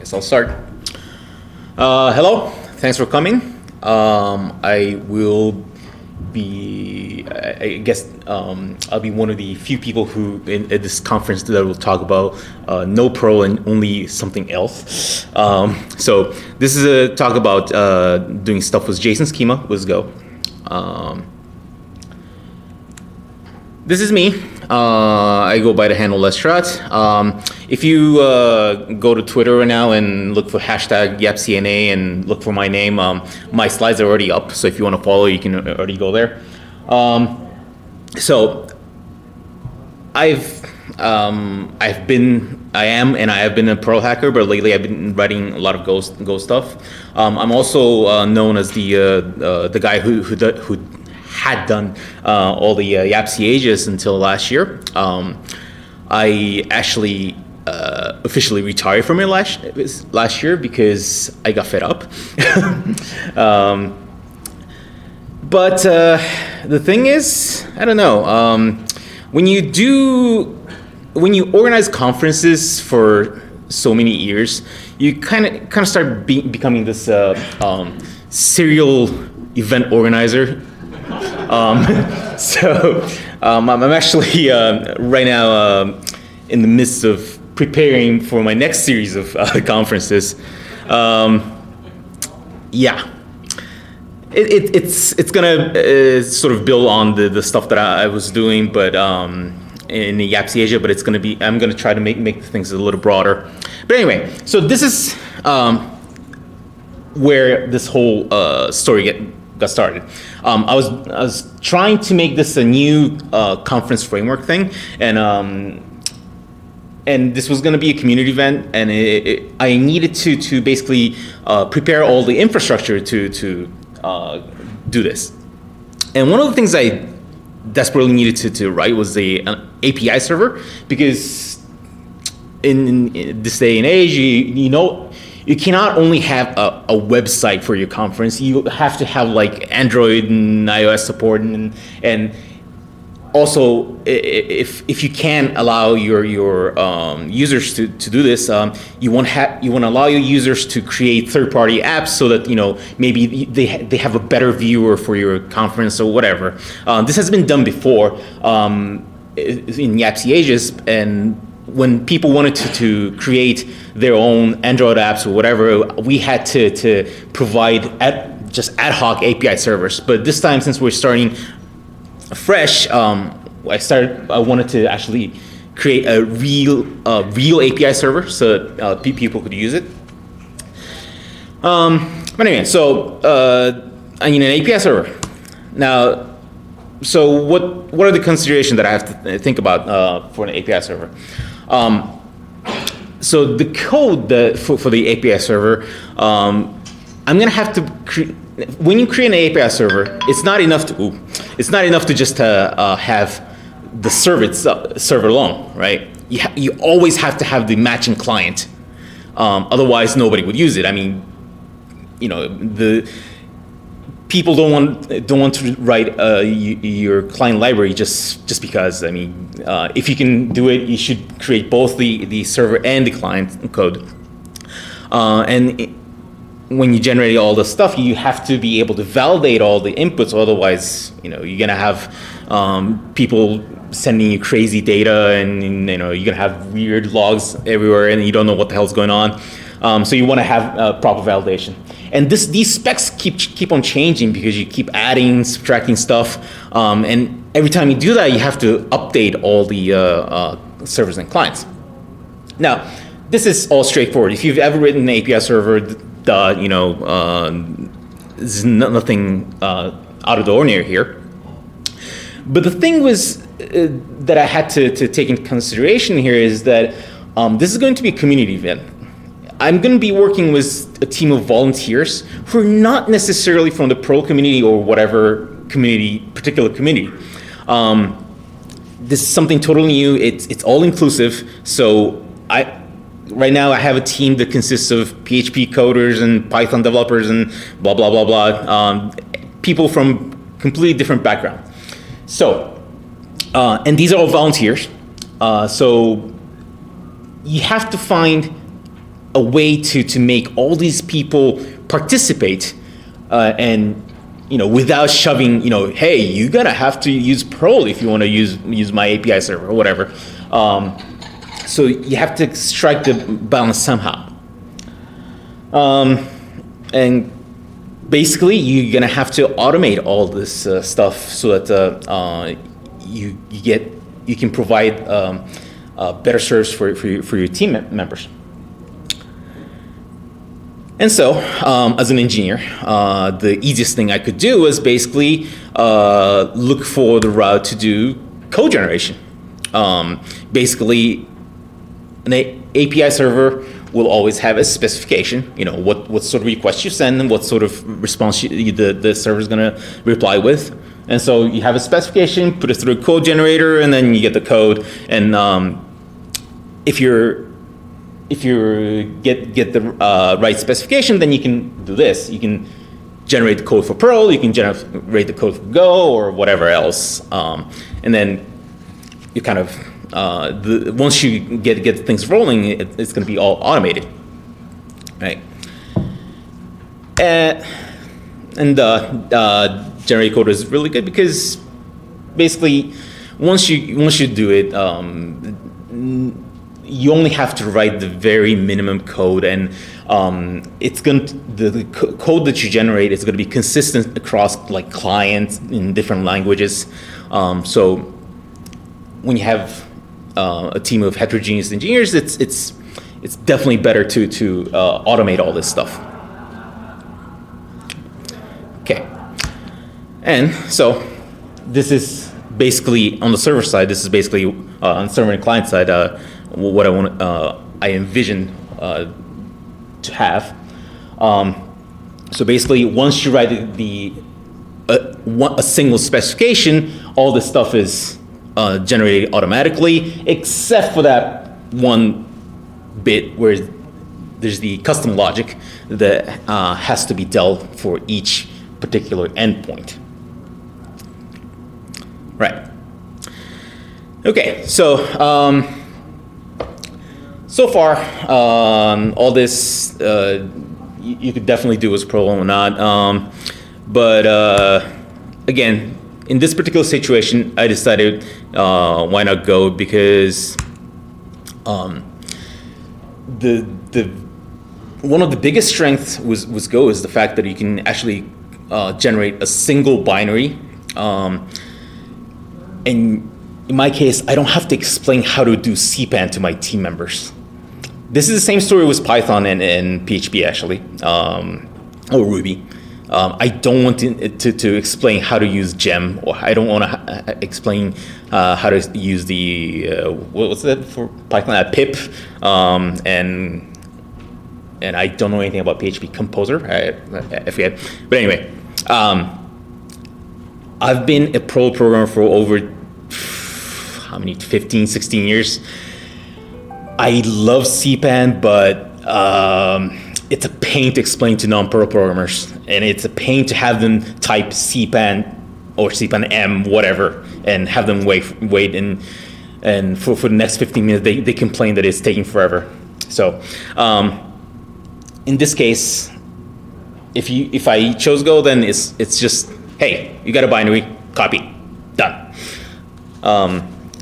Guess I'll start. Hello, thanks for coming. I will be, I guess, I'll be one of the few people who at this conference that will talk about no Perl and only something else. So this is a talk about doing stuff with JSON Schema. Let's go. This is me. I go by the handle Lestrat. If you go to Twitter right now and look for hashtag YapCNA and look for my name, my slides are already up. So if you want to follow, you can already go there. So I have been a Perl hacker, but lately I've been writing a lot of Go stuff. I'm also known as the guy who had done all the YAPC ages until last year. I actually officially retired from it last year because I got fed up. But the thing is, I don't know. When you organize conferences for so many years, you kind of start becoming this serial event organizer. I'm actually right now in the midst of preparing for my next series of conferences. Yeah, it's gonna sort of build on the stuff that I was doing, but in the YAPC Asia, but I'm gonna try to make things a little broader. But anyway, so this is where this whole story got started. I was trying to make this a new conference framework thing, and this was going to be a community event, and I needed to basically prepare all the infrastructure to do this. And one of the things I desperately needed to write was an API server, because in this day and age, you cannot only have a website for your conference. You have to have like Android and iOS support, and also if you can allow your users to do this, you want to allow your users to create third-party apps so that maybe they have a better viewer for your conference or whatever. This has been done before in YAPC ages, and when people wanted to create their own Android apps or whatever, we had to provide just ad hoc API servers. But this time, since we're starting fresh, I wanted to actually create a real API server so that people could use it. But anyway, so I need an API server. Now, so what are the considerations that I have to think about for an API server? So the code for the API server, I'm gonna have to when you create an API server, it's not enough to just have the server alone, right? You always have to have the matching client, otherwise nobody would use it. I mean, the people don't want to write your client library just because. I mean, if you can do it, you should create both the server and the client code. And when you generate all the stuff, you have to be able to validate all the inputs. Otherwise, you're gonna have people sending you crazy data, and you're gonna have weird logs everywhere, and you don't know what the hell's going on. So you want to have proper validation. And these specs keep on changing because you keep adding, subtracting stuff, and every time you do that, you have to update all the servers and clients. Now, this is all straightforward. If you've ever written an API server, this is nothing out of the ordinary here. But the thing was that I had to take into consideration here is that this is going to be a community event. I'm going to be working with a team of volunteers who are not necessarily from the Perl community or whatever particular community. This is something totally new. It's all inclusive. So right now I have a team that consists of PHP coders and Python developers and blah, blah, blah, blah. People from completely different background. So, and these are all volunteers. So you have to find a way to make all these people participate, and without shoving, hey, you're gonna have to use Perl if you want to use my API server or whatever. So you have to strike the balance somehow. And basically, you're gonna have to automate all this stuff so that you can provide better service for your team members. And so, as an engineer, the easiest thing I could do was basically look for the route to do code generation. Basically, an API server will always have a specification, what sort of request you send and what sort of response the server is going to reply with. And so you have a specification, put it through a code generator, and then you get the code. And if you get the right specification, then you can do this. You can generate the code for Perl, you can generate the code for Go or whatever else. And then you kind of, once you get things rolling, it's going to be all automated, right? And generate code is really good because basically once you do it, you only have to write the very minimum code, and the code that you generate is going to be consistent across like clients in different languages. So when you have a team of heterogeneous engineers, it's definitely better to automate all this stuff. Okay, and so this is basically on the server side. This is basically on server and client side what I envision to have. So basically, once you write a single specification, all this stuff is generated automatically, except for that one bit where there's the custom logic that has to be dealt for each particular endpoint. Right. Okay, so so far, all this you could definitely do as Perl or not, but again, in this particular situation, I decided why not Go, because one of the biggest strengths was Go is the fact that you can actually generate a single binary, and in my case, I don't have to explain how to do CPAN to my team members. This is the same story with Python and PHP actually, or Ruby. I don't want to explain how to use gem, or I don't want to explain how to use the what's that for Python? Pip, and I don't know anything about PHP Composer. I forget. But anyway, I've been a Perl programmer for over 15, 16 years. I love CPAN, but it's a pain to explain to non-Perl programmers, and it's a pain to have them type CPAN or CPAN M, whatever, and have them wait and for the next 15 minutes, they complain that it's taking forever. So in this case, if I chose Go, then it's just, hey, you got a binary, copy, done.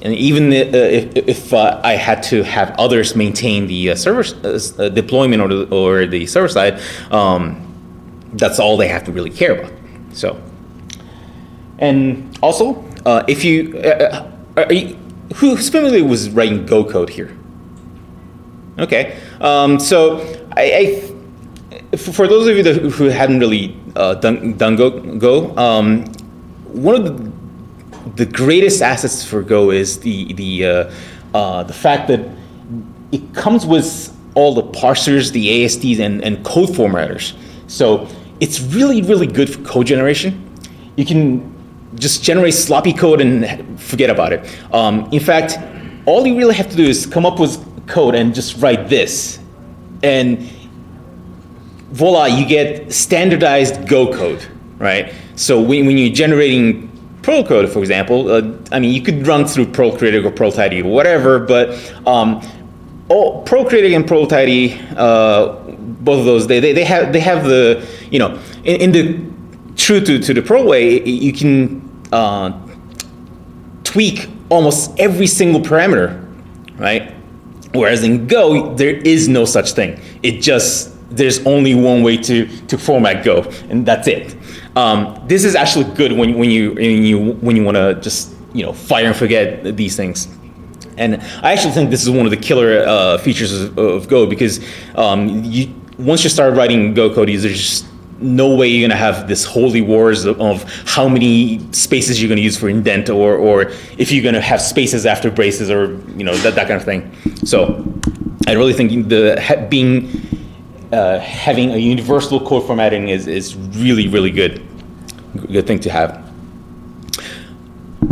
And even if I had to have others maintain the server deployment or the server side, that's all they have to really care about. So, and also, if who's familiar with writing Go code here? Okay, so for those of you who hadn't really done Go, one of the greatest assets for Go is the fact that it comes with all the parsers, the ASTs, and code formatters. So it's really, really good for code generation. You can just generate sloppy code and forget about it. In fact, all you really have to do is come up with code and just write this, and voila, you get standardized Go code, right? So when you're generating Perl code, for example, I mean, you could run through Perl Critic or Perl Tidy or whatever, but Procreate and Protidy, both of those, they have the, in the true to the Pro way, you can tweak almost every single parameter, right? Whereas in Go, there is no such thing. There's only one way to format Go, and that's it. This is actually good when you want to just fire and forget these things. And I actually think this is one of the killer features of Go, because once you start writing Go code, there's just no way you're gonna have this holy wars of how many spaces you're gonna use for indent, or if you're gonna have spaces after braces, or that kind of thing. So I really think having a universal code formatting is really, really good thing to have.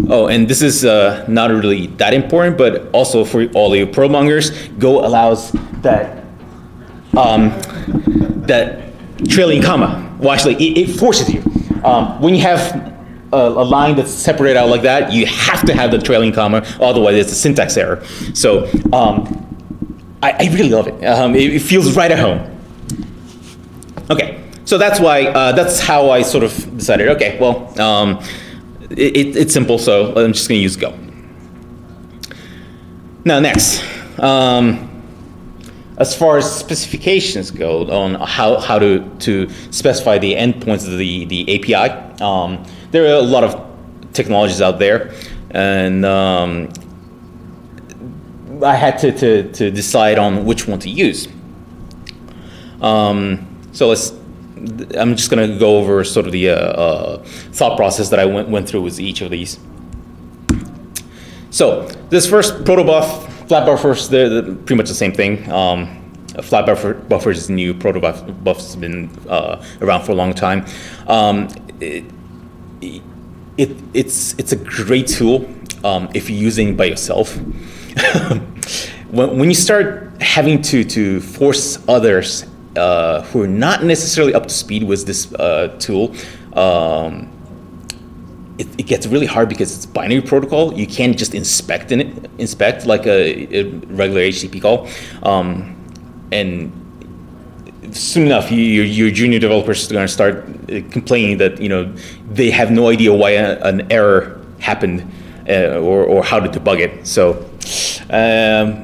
Oh, and this is not really that important, but also for all you Perlmongers, Go allows that trailing comma. Well, actually, it forces you. When you have a line that's separated out like that, you have to have the trailing comma, otherwise it's a syntax error. So I really love it. It feels right at home. Okay, so that's how I sort of decided, okay, well, it's simple, so I'm just gonna use Go. Now next, as far as specifications go on how to specify the endpoints of the API, there are a lot of technologies out there, and I had to decide on which one to use. So I'm just going to go over sort of the thought process that I went through with each of these. So this first protobuf, flat buffers, they're pretty much the same thing. Flat buffers is new. Protobuf has been around for a long time. It's a great tool if you're using it by yourself. When you start having to force others who are not necessarily up to speed with this tool, it gets really hard because it's binary protocol. You can't just inspect like a regular HTTP call. And soon enough, your junior developers are going to start complaining that they have no idea why an error happened or how to debug it. So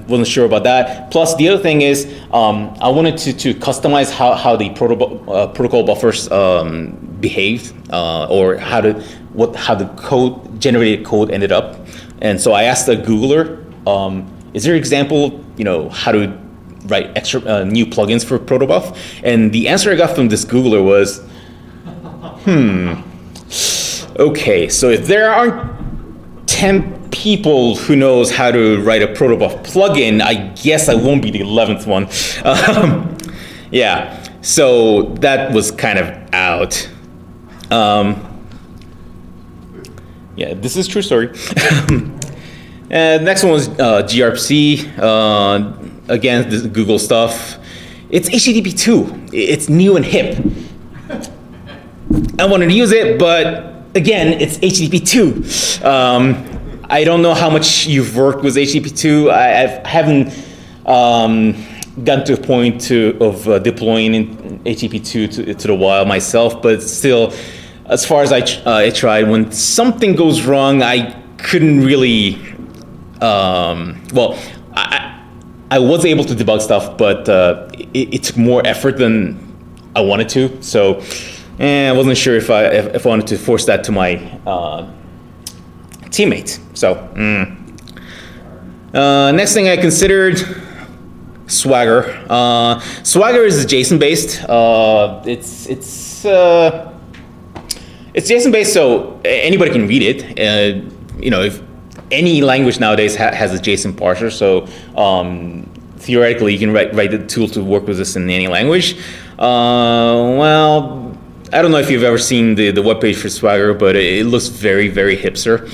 wasn't sure about that. Plus, the other thing is I wanted to customize how the protocol buffers behaved, or how the generated code ended up. And so I asked a Googler, is there an example, how to write extra new plugins for protobuf? And the answer I got from this Googler was, okay, so if there aren't 10 people who knows how to write a protobuf plugin, I guess I won't be the 11th one. Yeah, so that was kind of out. Yeah, this is true story. And next one was gRPC. Again, this is Google stuff. It's HTTP 2. It's new and hip. I wanted to use it, but again, it's HTTP 2. I don't know how much you've worked with HTTP 2. I haven't gotten to a point of deploying HTTP 2 to the wild myself, but still, as far as I tried, when something goes wrong, I couldn't really, I was able to debug stuff, but it took more effort than I wanted to. So I wasn't sure if I wanted to force that to my teammates. So next thing I considered, Swagger. Swagger is JSON based. It's JSON based, so anybody can read it. If any language nowadays has a JSON parser, so theoretically you can write the tool to work with this in any language. Well, I don't know if you've ever seen the web page for Swagger, but it looks very, very hipster.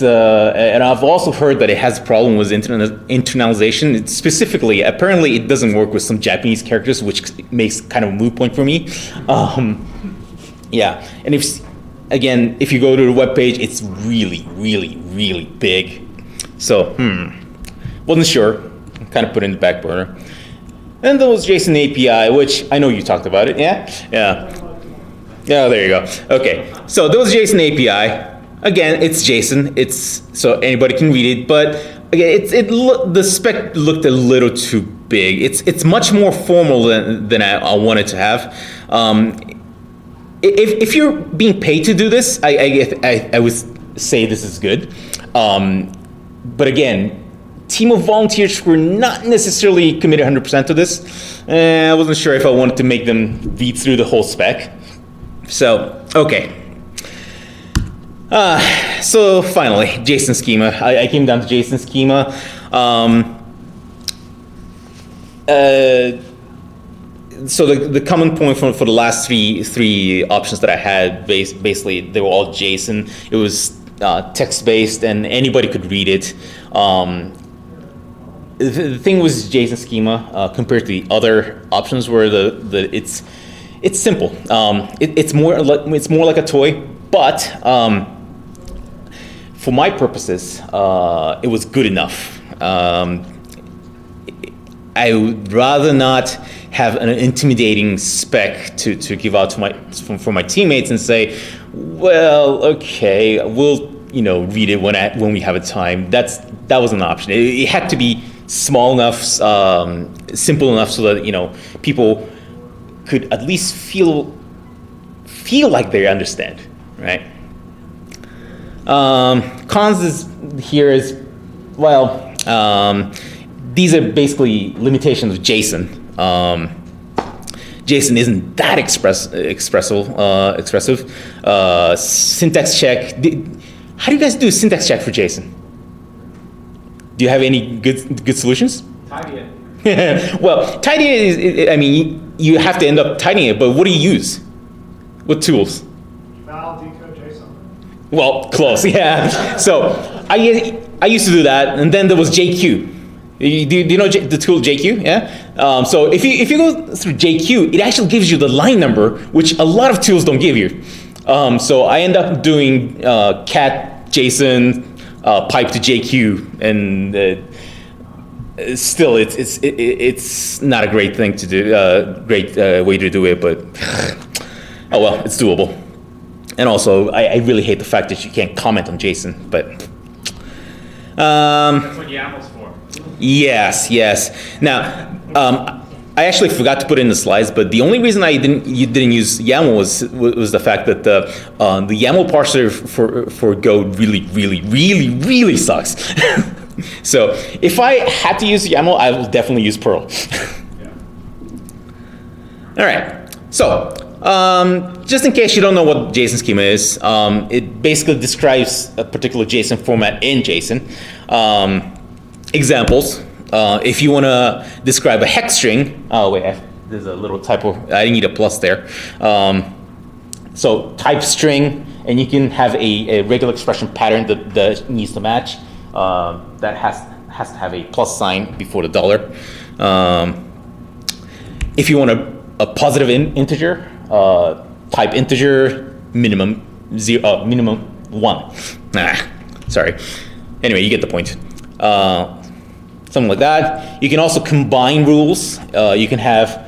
And I've also heard that it has a problem with internalization. Specifically, apparently it doesn't work with some Japanese characters, which makes kind of a moot point for me. Yeah, and if you go to the web page, it's really, really, really big. So, wasn't sure, kind of put it in the back burner. And there was JSON API, which I know you talked about it, yeah? Yeah. Yeah, there you go. Okay, so there was JSON API. Again, it's JSON. It's so anybody can read it, but again, the spec looked a little too big. It's much more formal than I wanted to have. If you're being paid to do this, I would say this is good. But again, team of volunteers were not necessarily committed 100% to this. I wasn't sure if I wanted to make them read through the whole spec. So, okay. So finally, JSON schema. I came down to JSON schema. So the common point for the last three options that I had, basically they were all JSON. It was text-based and anybody could read it. The thing was JSON schema compared to the other options where it's simple. It's more like a toy, but for my purposes, it was good enough. I would rather not have an intimidating spec to give out to for my teammates and say, well, okay, we'll read it when we have a time. That was an option. It had to be small enough, simple enough so that people could at least feel like they understand, right? Cons here is, well, these are basically limitations of JSON. JSON isn't that expressive. Syntax check. How do you guys do syntax check for JSON? Do you have any good solutions? Tidy it. Well, tidy it is, I mean, you have to end up tidying it, but what do you use? What tools? Val decode JSON. Well, close, yeah. So I used to do that, and then there was JQ. Do you know the tool JQ? Yeah. So if you go through JQ, it actually gives you the line number, which a lot of tools don't give you. So I end up doing cat JSON pipe to JQ, and still it's not a great thing to do. Great way to do it, but oh well, it's doable. And also, I really hate the fact that you can't comment on JSON, but. That's what YAML's for. Yes. Now, I actually forgot to put it in the slides, but the only reason you didn't use YAML was the fact that the YAML parser for Go really sucks. So if I had to use YAML, I will definitely use Perl. Yeah. All right. So just in case you don't know what JSON schema is, it basically describes a particular JSON format in JSON. Examples. If you want to describe a hex string, oh wait, there's a little typo. I didn't need a plus there. So type string, and you can have a regular expression pattern that needs to match. That has to have a plus sign before the dollar. If you want a positive integer, type integer minimum 1. Sorry. Anyway, you get the point. Something like that. You can also combine rules. You can have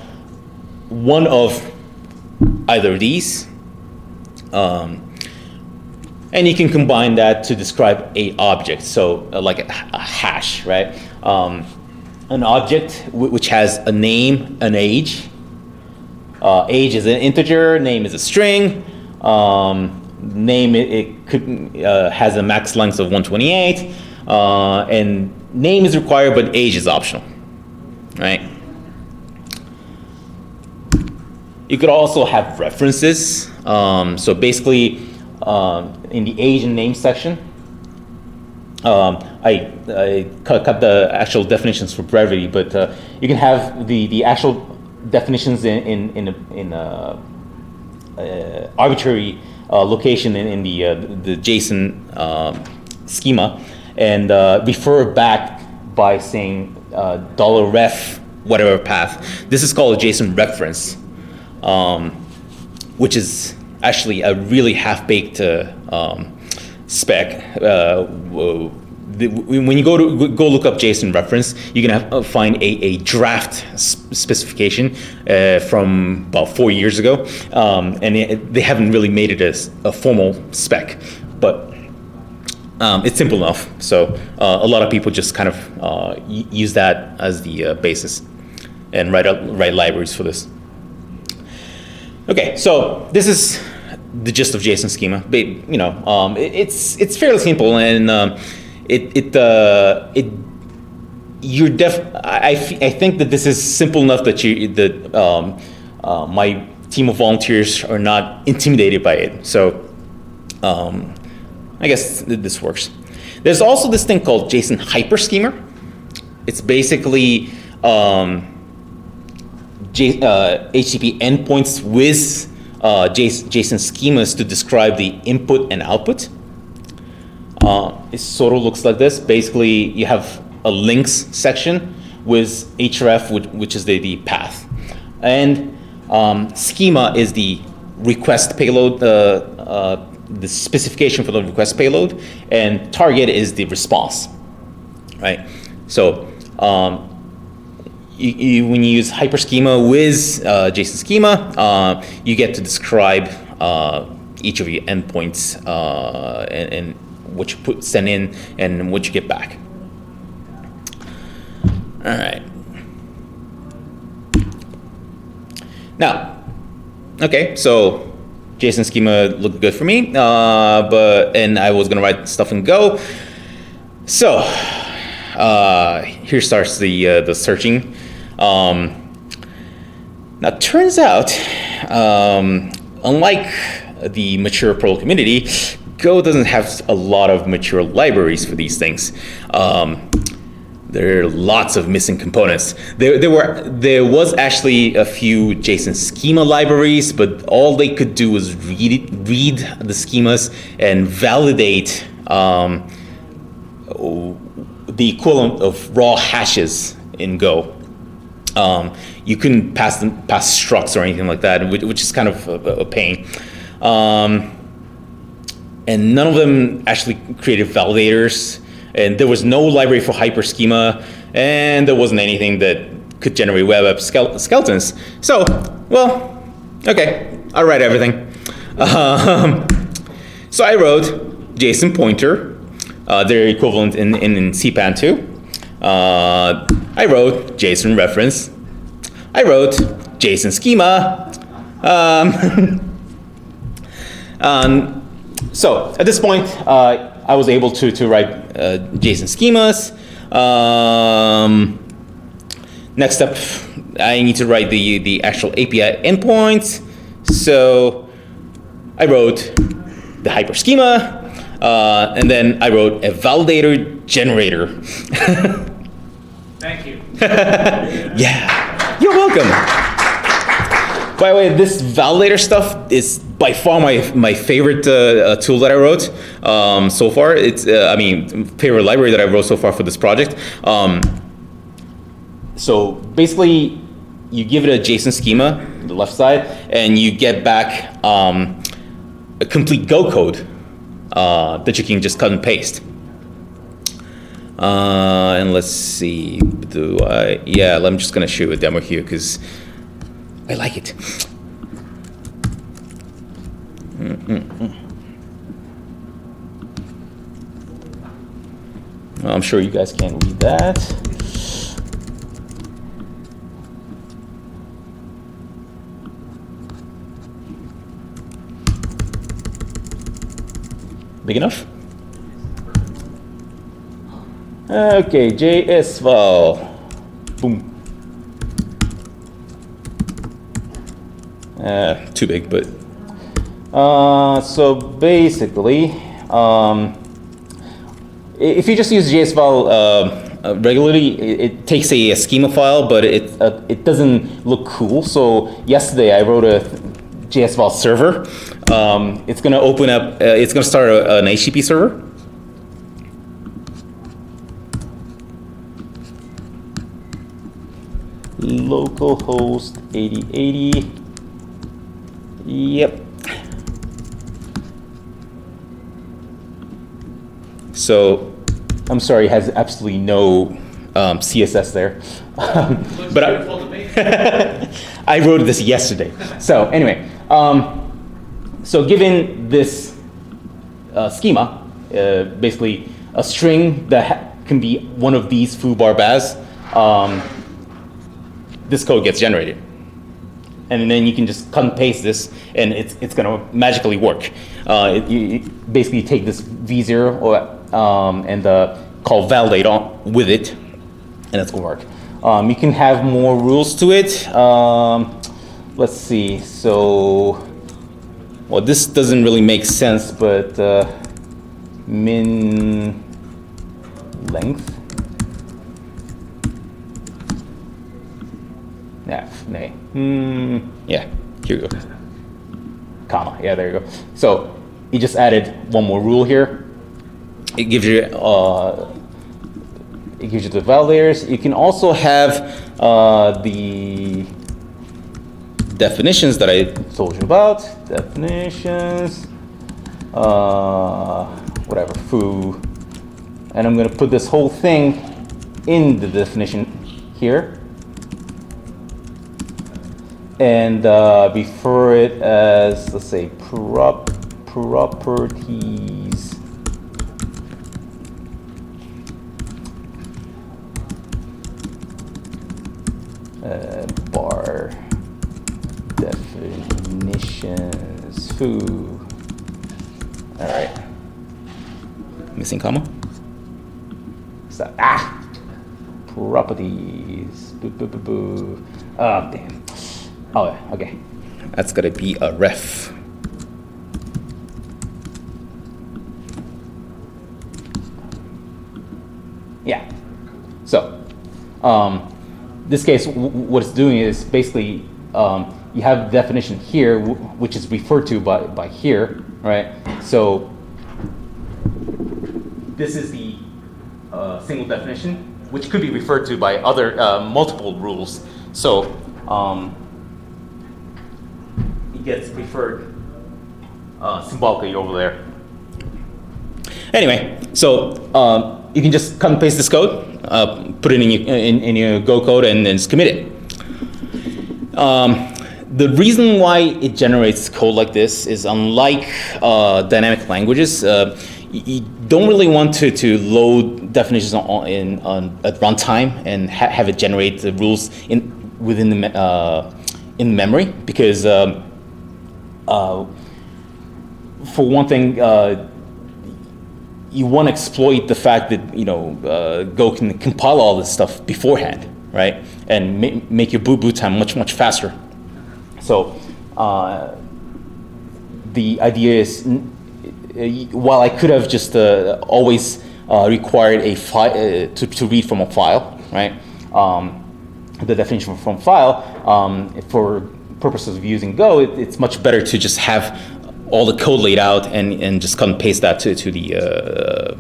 one of either of these. And you can combine that to describe a object. So like a hash, right? An object which has a name, an age. Age is an integer, name is a string. Name it could has a max length of 128. And name is required, but age is optional, right? You could also have references. So basically, in the age and name section, I cut the actual definitions for brevity, but you can have the actual definitions in arbitrary location in the JSON schema, and refer back by saying $ref whatever path. This is called a JSON reference, which is actually a really half-baked spec. when you go look up JSON reference, you're gonna find a draft specification from about 4 years ago, and they haven't really made it as a formal spec, but it's simple enough. So a lot of people just kind of use that as the basis and write libraries for this. Okay, so this is the gist of JSON schema. It's fairly simple, and I think that this is simple enough that my team of volunteers are not intimidated by it. So I guess this works. There's also this thing called JSON hyperschema. It's basically HTTP endpoints with JSON schemas to describe the input and output. It sort of looks like this. Basically, you have a links section with href, which is the path, and schema is the request payload, the specification for the request payload, and target is the response, right? So when you use hyperschema with JSON schema, you get to describe each of your endpoints and what you send in and what you get back. All right. Now, okay, so JSON schema looked good for me, and I was gonna write stuff in Go. So here starts the searching. Now, it turns out, unlike the mature Perl community, Go doesn't have a lot of mature libraries for these things. There are lots of missing components. There was actually a few JSON schema libraries, but all they could do was read the schemas and validate the equivalent of raw hashes in Go. You couldn't pass structs or anything like that, which is kind of a pain. And none of them actually created validators, and there was no library for hyperschema, and there wasn't anything that could generate web app skeletons. So, well, okay, I'll write everything. So I wrote JSON pointer, their equivalent in CPAN 2. I wrote JSON reference. I wrote JSON schema. So at this point, I was able to write JSON schemas. Next up, I need to write the actual API endpoints. So I wrote the hyperschema, and then I wrote a validator generator. Thank you. Yeah, you're welcome. By the way, this validator stuff is by far my favorite tool that I wrote so far. It's favorite library that I wrote so far for this project. So basically, you give it a JSON schema, the left side, and you get back a complete Go code that you can just cut and paste. And let's see, I'm just gonna show you a demo here because I like it. Well, I'm sure you guys can read that. Big enough? Okay, JSVal. Boom. Too big, but so basically, if you just use JSVal regularly, it takes a schema file, but it doesn't look cool. So yesterday I wrote a JSVal server. It's going to open up. It's going to start an HTTP server. Localhost 8080. Yep. So I'm sorry, it has absolutely no CSS there. Looks But beautiful to me. I wrote this yesterday. So anyway, so given this schema, basically a string that can be one of these foobar bars, this code gets generated. And then you can just cut and paste this, and it's going to magically work. You basically take this v0 and call validate on with it, and it's going to work. You can have more rules to it. Let's see. So, well, this doesn't really make sense, but min length. Nay. Yeah, here you go. Comma, yeah, there you go. So you just added one more rule here. It gives you the validators. You can also have the definitions that I told you about. Definitions, whatever, foo. And I'm gonna put this whole thing in the definition here. And refer it as, let's say, properties. Bar definitions. Foo. All right. Missing comma. Stop. Properties. Boo, boo, boo, boo. Oh, damn. Oh, okay. That's gonna be a ref. Yeah. So, this case, what it's doing is basically you have the definition here, which is referred to by here, right? So, this is the single definition, which could be referred to by other multiple rules. So, it gets referred symbolically over there. Anyway, so you can just cut and paste this code, put it in your Go code, and then just commit it. The reason why it generates code like this is, unlike dynamic languages, you don't really want to load definitions at runtime and have it generate the rules within the memory, because for one thing, you want to exploit the fact that Go can compile all this stuff beforehand, right, and make your boot time much faster. So the idea is, while I could have just always required a file to read from a file, right, the definition from file, for purposes of using Go, it's much better to just have all the code laid out and just cut and paste that to the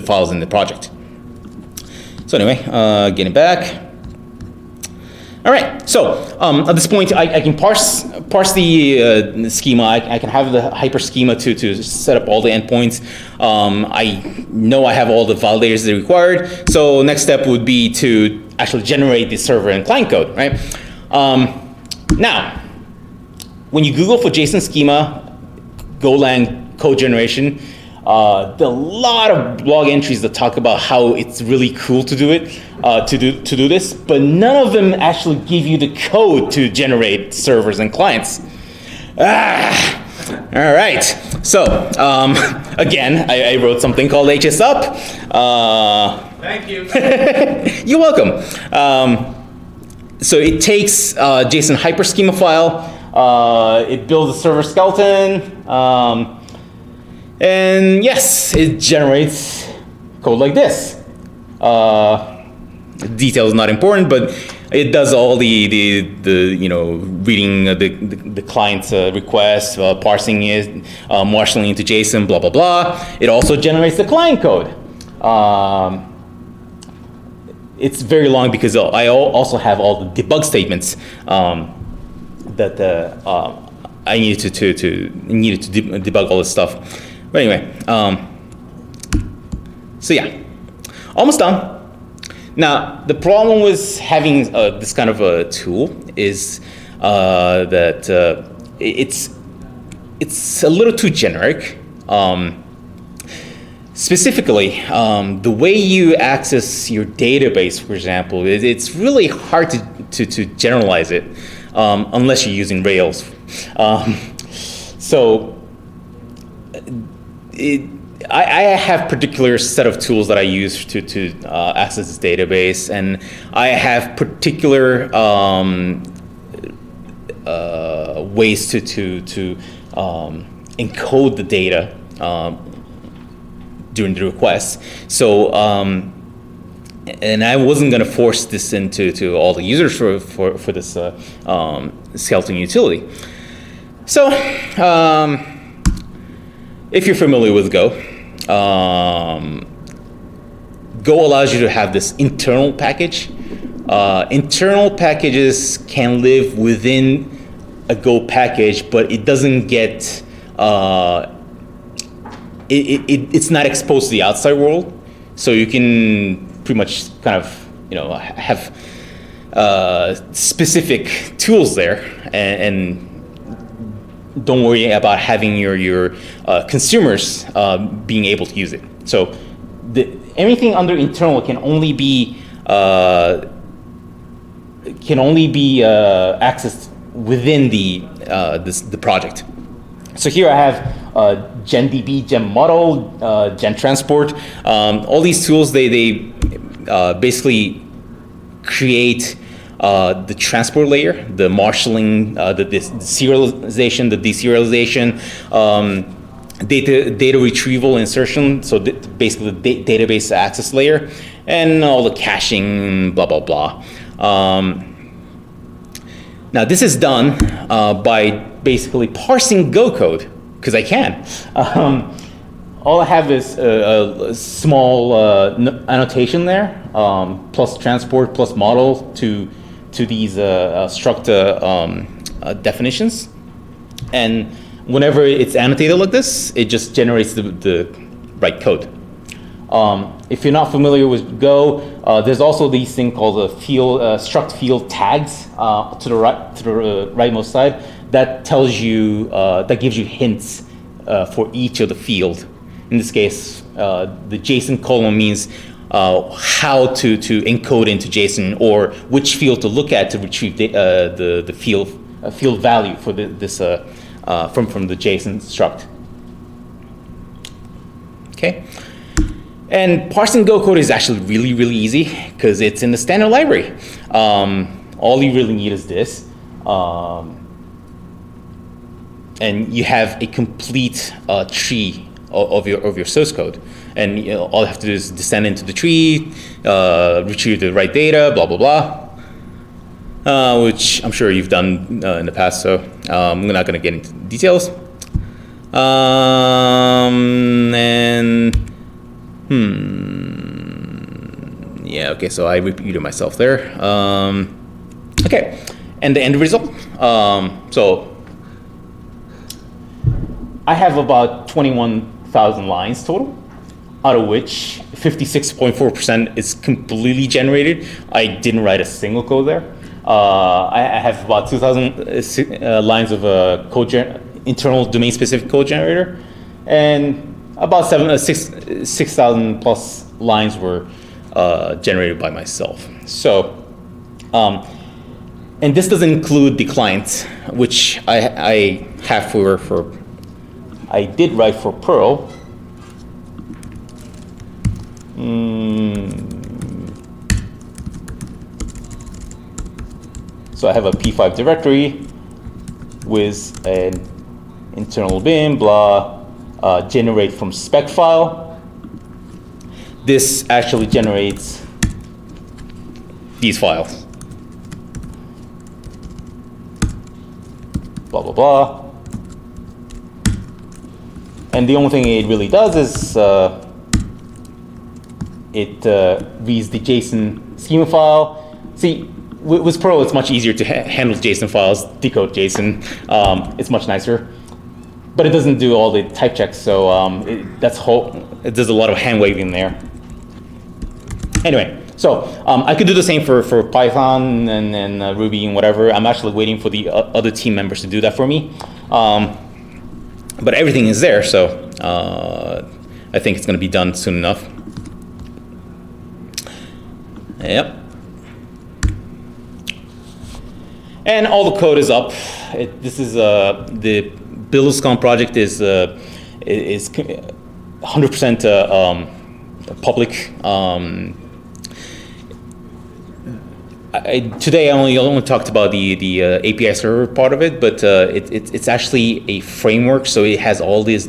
files in the project. So anyway, getting back. All right, so at this point, I can parse the schema. I can have the hyper schema to set up all the endpoints. I know I have all the validators that are required. So next step would be to actually generate the server and client code, right? Now, when you Google for JSON schema, Golang code generation, there are a lot of blog entries that talk about how it's really cool to do it, to do this, but none of them actually give you the code to generate servers and clients. All right. So again, I wrote something called HSUp. Thank you. You're welcome. So it takes JSON hyperschema file. It builds a server skeleton. And yes, it generates code like this. Detail is not important, but it does all the reading the client's request, parsing it, marshalling into JSON, blah blah blah. It also generates the client code. It's very long because I also have all the debug statements that I needed to debug all this stuff. But anyway, So yeah, almost done. Now, the problem with having this kind of a tool is that it's a little too generic. Specifically, the way you access your database, for example, it's really hard to generalize it unless you're using Rails. I have particular set of tools that I use to access this database, and I have particular ways to encode the data during the request. So, and I wasn't going to force this into all the users for this skeleton utility. So, if you're familiar with Go, Go allows you to have this internal package. Internal packages can live within a Go package, but it doesn't get, it's not exposed to the outside world. So you can pretty much kind of, have specific tools there, and don't worry about having your consumers being able to use it. So everything under internal can only be accessed within the project. So here I have GenDB, GenModel, GenTransport. All these tools they basically create the transport layer, the marshalling, the serialization, the deserialization, data retrieval, insertion. So basically the database access layer, and all the caching, blah blah blah. Now this is done by basically parsing Go code, because I can. All I have is a small annotation there, plus transport, plus model to these struct definitions. And whenever it's annotated like this, it just generates the right code. If you're not familiar with Go, there's also these thing called the struct field tags to the rightmost side. That tells you, that gives you hints for each of the field. In this case, the JSON column means how to encode into JSON, or which field to look at to retrieve the field value for this from the JSON struct. Okay. And parsing Go code is actually really, really easy because it's in the standard library. All you really need is this. And you have a complete tree of your source code. And all you have to do is descend into the tree, retrieve the right data, blah, blah, blah. Which I'm sure you've done in the past, so I'm not going to get into details. Yeah, okay, so I repeated myself there. Okay, and the end result. So I have about 21,000 lines total, out of which 56.4% is completely generated. I didn't write a single code there. I have about 2,000 lines of internal domain-specific code generator, and about 6,000 plus lines were generated by myself. So, and this doesn't include the client, which I have I did write for Perl. So I have a P5 directory with an internal bin, blah, generate from spec file. This actually generates these files. Blah, blah, blah. And the only thing it really does is it reads the JSON schema file. See, with Perl, it's much easier to handle JSON files, decode JSON. It's much nicer. But it doesn't do all the type checks, so it does a lot of hand waving there. Anyway, so I could do the same for Python and Ruby and whatever. I'm actually waiting for the other team members to do that for me. But everything is there, so I think it's going to be done soon enough. Yep. And all the code is up. This is the Build-A-Scum project is 100% public. Today I only talked about the API server part of it, but it's actually a framework, so it has all these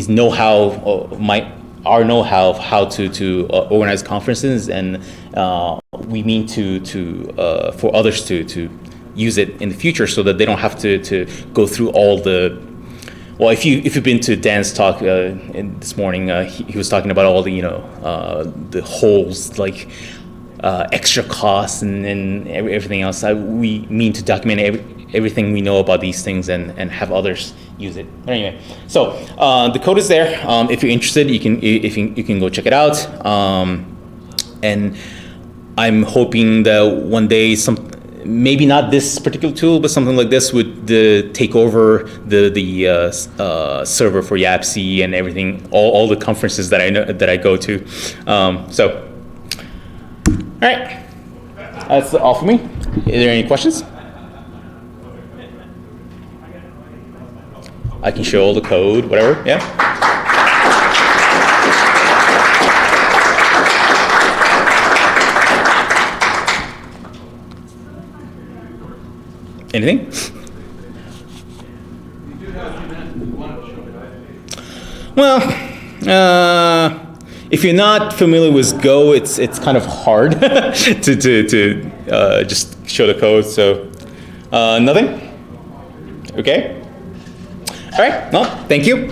know-how, our know-how of how to organize conferences, and we mean for others to use it in the future, so that they don't have to go through all the. Well, if you've been to Dan's talk this morning, he was talking about all the the holes, like extra costs and everything else. We mean to document everything we know about these things and have others use it. But anyway, so the code is there. If you're interested, you can go check it out. And I'm hoping that one day maybe not this particular tool, but something like this would take over the server for YAPC and everything, all the conferences that I know that I go to. So, all right, that's all for me. Is there any questions? I can show all the code, whatever. Yeah. Anything? Well, if you're not familiar with Go, it's kind of hard to just show the code. So nothing. Okay. All right. Well, thank you.